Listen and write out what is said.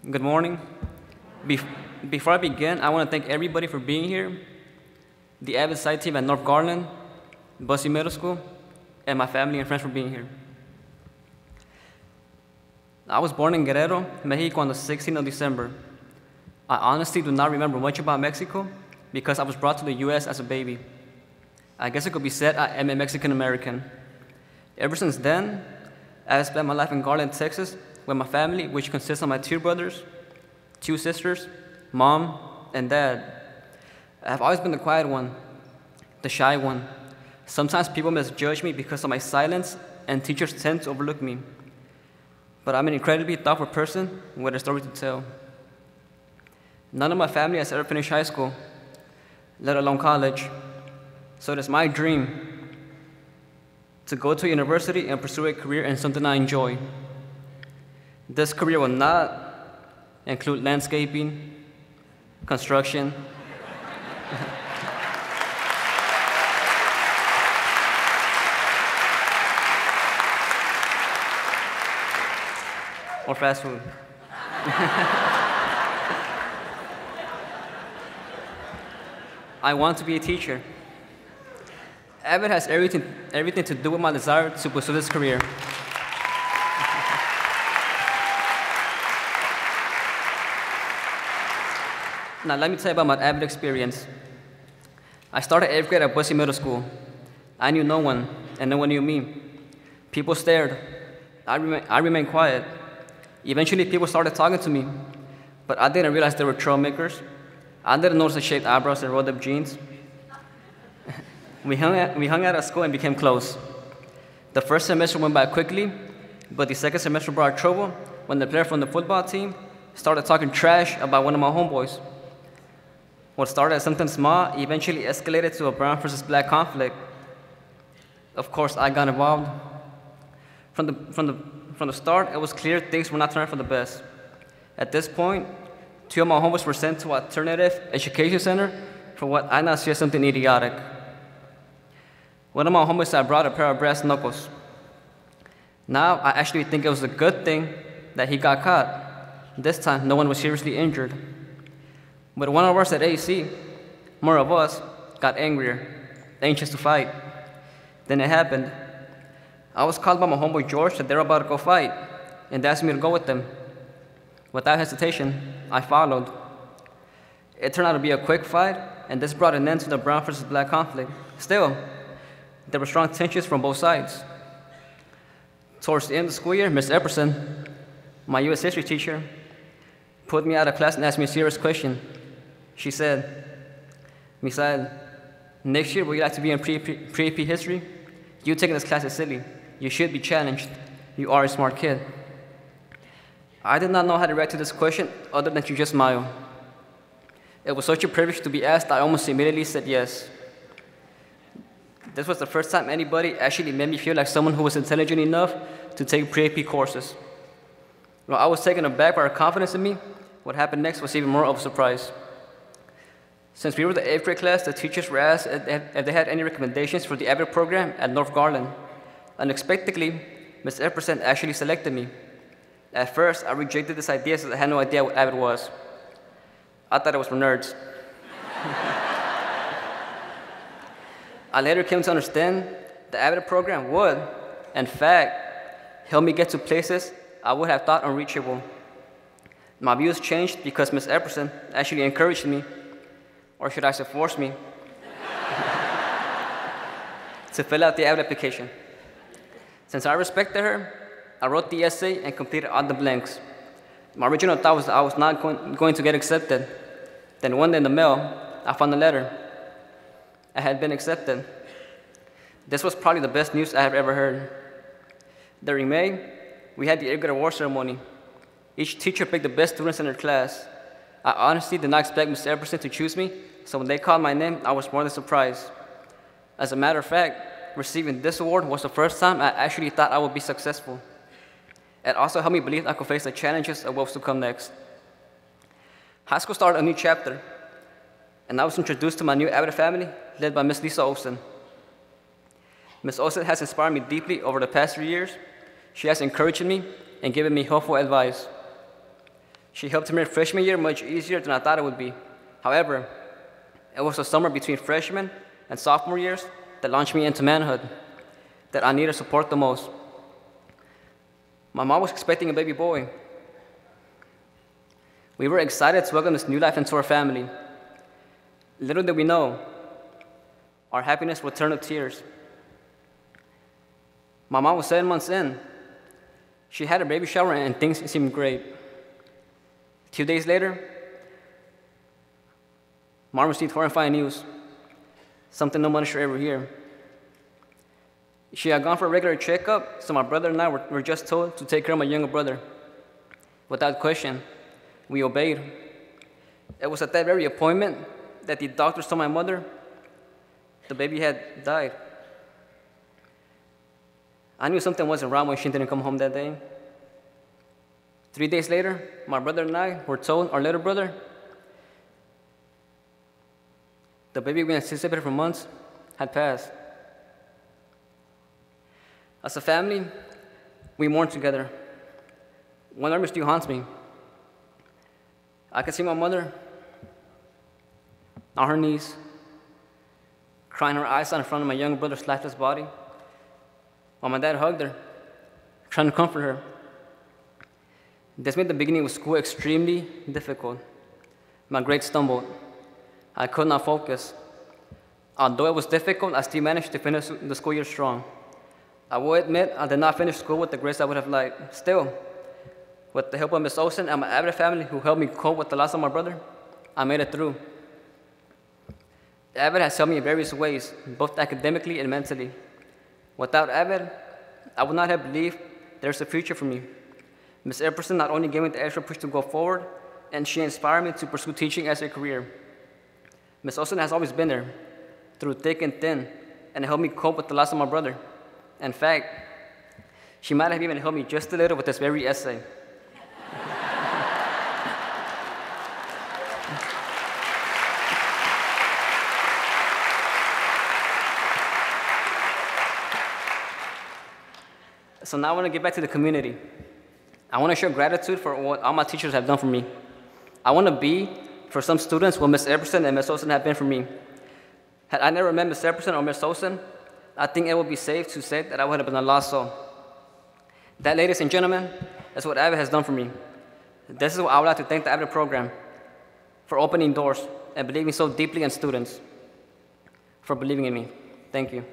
Good morning. Bef- Before I begin, I want to thank everybody for being here, the AVID site team at North Garland, Bussy Middle School, and my family and friends for being here. I was born in Guerrero, Mexico on the 16th of December. I honestly do not remember much about Mexico because I was brought to the US as a baby. I guess it could be said I am a Mexican American. Ever since then, I have spent my life in Garland, Texas, with my family, which consists of my two brothers, two sisters, mom, and dad. I have always been the quiet one, the shy one. Sometimes people misjudge me because of my silence, and teachers tend to overlook me. But I'm an incredibly thoughtful person with a story to tell. None of my family has ever finished high school, let alone college. So it is my dream to go to a university and pursue a career in something I enjoy. This career will not include landscaping, construction, or fast food. I want to be a teacher. AVID has everything to do with my desire to pursue this career. Now, let me tell you about my AVID experience. I started 8th grade at Bussy Middle School. I knew no one, and no one knew me. People stared. I remained quiet. Eventually, people started talking to me, but I didn't realize they were troublemakers. I didn't notice the shaped eyebrows and rolled-up jeans. We hung out at school and became close. The first semester went by quickly, but the second semester brought trouble when the player from the football team started talking trash about one of my homeboys. What started as something small eventually escalated to a brown versus black conflict. Of course, I got involved. From the start, it was clear things were not turning for the best. At this point, two of my homeboys were sent to an alternative education center for what I now see as something idiotic. One of my homeboys had brought a pair of brass knuckles. Now, I actually think it was a good thing that he got caught. This time, no one was seriously injured. But one of us at AC, more of us, got angrier, anxious to fight. Then it happened. I was called by my homeboy George that they were about to go fight, and they asked me to go with them. Without hesitation, I followed. It turned out to be a quick fight, and this brought an end to the brown versus black conflict. Still, there were strong tensions from both sides. Towards the end of the school year, Ms. Epperson, my U.S. history teacher, pulled me out of class and asked me a serious question. She said, "Missael, next year, would you like to be in pre-AP history? You taking this class is silly. You should be challenged. You are a smart kid." I did not know how to react to this question other than to just smile. It was such a privilege to be asked, I almost immediately said yes. This was the first time anybody actually made me feel like someone who was intelligent enough to take pre-AP courses. While I was taken aback by her confidence in me, what happened next was even more of a surprise. Since we were the 8th grade class, the teachers were asked if they had any recommendations for the AVID program at North Garland. Unexpectedly, Ms. Epperson actually selected me. At first, I rejected this idea since I had no idea what AVID was. I thought it was for nerds. I later came to understand the AVID program would, in fact, help me get to places I would have thought unreachable. My views changed because Ms. Epperson actually encouraged me, or should I say forced me, to fill out the AVID application. Since I respected her, I wrote the essay and completed all the blanks. My original thought was that I was not going to get accepted. Then one day in the mail, I found a letter. I had been accepted. This was probably the best news I have ever heard. During May, we had the 8th grade award ceremony. Each teacher picked the best students in their class. I honestly did not expect Ms. Epperson to choose me, so when they called my name, I was more than surprised. As a matter of fact, receiving this award was the first time I actually thought I would be successful. It also helped me believe I could face the challenges of what was to come next. High school started a new chapter, and I was introduced to my new AVID family, led by Ms. Lisa Olsen. Ms. Olsen has inspired me deeply over the past 3 years. She has encouraged me and given me helpful advice. She helped me freshman year much easier than I thought it would be. However, it was the summer between freshman and sophomore years that launched me into manhood, that I needed support the most. My mom was expecting a baby boy. We were excited to welcome this new life into our family. Little did we know, our happiness would turn to tears. My mom was 7 months in. She had a baby shower and things seemed great. 2 days later, Mom received horrifying news, something no mother should ever hear. She had gone for a regular checkup, so my brother and I were just told to take care of my younger brother. Without question, we obeyed. It was at that very appointment that the doctors told my mother the baby had died. I knew something wasn't wrong when she didn't come home that day. 3 days later, my brother and I were told our little brother, the baby we anticipated for months, had passed. As a family, we mourned together. One memory still haunts me. I could see my mother on her knees, crying her eyes out in front of my younger brother's lifeless body, while my dad hugged her, trying to comfort her. This made the beginning of school extremely difficult. My grades stumbled. I could not focus. Although it was difficult, I still managed to finish the school year strong. I will admit I did not finish school with the grades I would have liked. Still, with the help of Miss Olsen and my AVID family who helped me cope with the loss of my brother, I made it through. AVID has helped me in various ways, both academically and mentally. Without AVID, I would not have believed there's a future for me. Ms. Epperson not only gave me the extra push to go forward, and she inspired me to pursue teaching as a career. Ms. Olsen has always been there, through thick and thin, and helped me cope with the loss of my brother. In fact, she might have even helped me just a little with this very essay. So now I want to get back to the community. I want to show gratitude for what all my teachers have done for me. I want to be, for some students, what Ms. Epperson and Ms. Olsen have been for me. Had I never met Ms. Epperson or Ms. Olsen, I think it would be safe to say that I would have been a lost soul. That, ladies and gentlemen, is what AVID has done for me. This is what I would like to thank the AVID program for opening doors and believing so deeply in students, for believing in me. Thank you.